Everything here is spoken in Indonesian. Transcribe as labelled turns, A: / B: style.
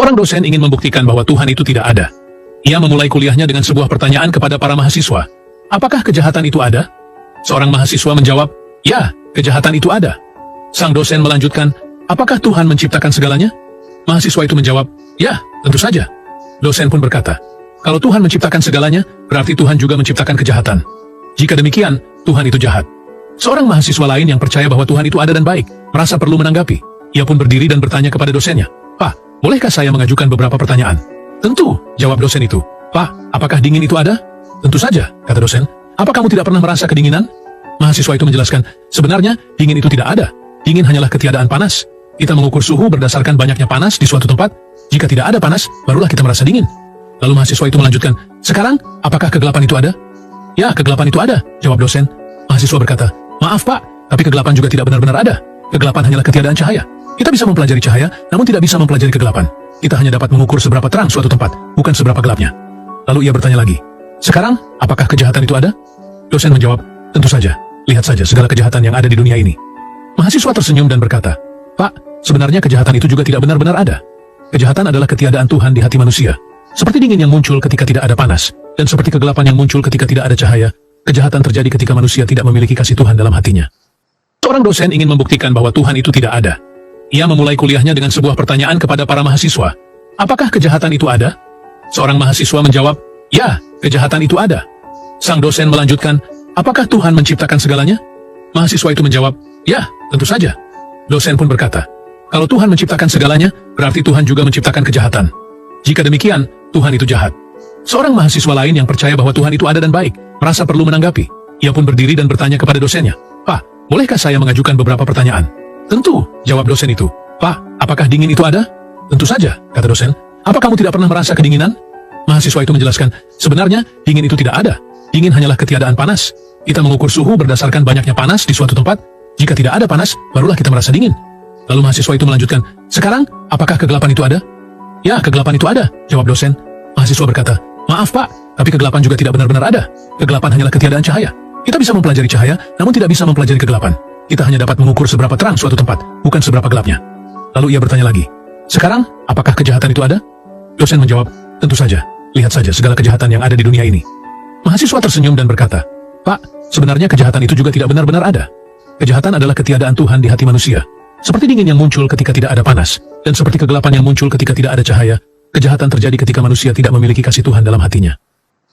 A: Seorang dosen ingin membuktikan bahwa Tuhan itu tidak ada. Ia memulai kuliahnya dengan sebuah pertanyaan kepada para mahasiswa. Apakah kejahatan itu ada? Seorang mahasiswa menjawab, ya, kejahatan itu ada. Sang dosen melanjutkan, apakah Tuhan menciptakan segalanya? Mahasiswa itu menjawab, ya, tentu saja. Dosen pun berkata, kalau Tuhan menciptakan segalanya, berarti Tuhan juga menciptakan kejahatan. Jika demikian, Tuhan itu jahat. Seorang mahasiswa lain yang percaya bahwa Tuhan itu ada dan baik, merasa perlu menanggapi. Ia pun berdiri dan bertanya kepada dosennya, Pak, bolehkah saya mengajukan beberapa pertanyaan? Tentu, jawab dosen itu. Pak, apakah dingin itu ada? Tentu saja, kata dosen. Apa kamu tidak pernah merasa kedinginan? Mahasiswa itu menjelaskan, sebenarnya dingin itu tidak ada. Dingin hanyalah ketiadaan panas. Kita mengukur suhu berdasarkan banyaknya panas di suatu tempat. Jika tidak ada panas, barulah kita merasa dingin. Lalu mahasiswa itu melanjutkan, sekarang, apakah kegelapan itu ada? Ya, kegelapan itu ada, jawab dosen. Mahasiswa berkata, maaf Pak, tapi kegelapan juga tidak benar-benar ada. Kegelapan hanyalah ketiadaan cahaya. Kita bisa mempelajari cahaya, namun tidak bisa mempelajari kegelapan. Kita hanya dapat mengukur seberapa terang suatu tempat, bukan seberapa gelapnya. Lalu ia bertanya lagi, sekarang, apakah kejahatan itu ada? Dosen menjawab, tentu saja. Lihat saja segala kejahatan yang ada di dunia ini. Mahasiswa tersenyum dan berkata, Pak, sebenarnya kejahatan itu juga tidak benar-benar ada. Kejahatan adalah ketiadaan Tuhan di hati manusia. Seperti dingin yang muncul ketika tidak ada panas, dan seperti kegelapan yang muncul ketika tidak ada cahaya, kejahatan terjadi ketika manusia tidak memiliki kasih Tuhan dalam hatinya. Seorang dosen ingin membuktikan bahwa Tuhan itu tidak ada. Ia memulai kuliahnya dengan sebuah pertanyaan kepada para mahasiswa. Apakah kejahatan itu ada? Seorang mahasiswa menjawab, ya, kejahatan itu ada. Sang dosen melanjutkan, apakah Tuhan menciptakan segalanya? Mahasiswa itu menjawab, ya, tentu saja. Dosen pun berkata, kalau Tuhan menciptakan segalanya, berarti Tuhan juga menciptakan kejahatan. Jika demikian, Tuhan itu jahat. Seorang mahasiswa lain yang percaya bahwa Tuhan itu ada dan baik, merasa perlu menanggapi. Ia pun berdiri dan bertanya kepada dosennya, Pak, bolehkah saya mengajukan beberapa pertanyaan? Tentu, jawab dosen itu. Pak, apakah dingin itu ada? Tentu saja, kata dosen. Apa kamu tidak pernah merasa kedinginan? Mahasiswa itu menjelaskan, sebenarnya dingin itu tidak ada. Dingin hanyalah ketiadaan panas. Kita mengukur suhu berdasarkan banyaknya panas di suatu tempat. Jika tidak ada panas, barulah kita merasa dingin. Lalu mahasiswa itu melanjutkan, sekarang, apakah kegelapan itu ada? Ya, kegelapan itu ada, jawab dosen. Mahasiswa berkata, maaf Pak, tapi kegelapan juga tidak benar-benar ada. Kegelapan hanyalah ketiadaan cahaya. Kita bisa mempelajari cahaya, namun tidak bisa mempelajari kegelapan. Kita hanya dapat mengukur seberapa terang suatu tempat, bukan seberapa gelapnya. Lalu ia bertanya lagi, sekarang, apakah kejahatan itu ada? Dosen menjawab, tentu saja. Lihat saja segala kejahatan yang ada di dunia ini. Mahasiswa tersenyum dan berkata, Pak, sebenarnya kejahatan itu juga tidak benar-benar ada. Kejahatan adalah ketiadaan Tuhan di hati manusia. Seperti dingin yang muncul ketika tidak ada panas, dan seperti kegelapan yang muncul ketika tidak ada cahaya, kejahatan terjadi ketika manusia tidak memiliki kasih Tuhan dalam hatinya.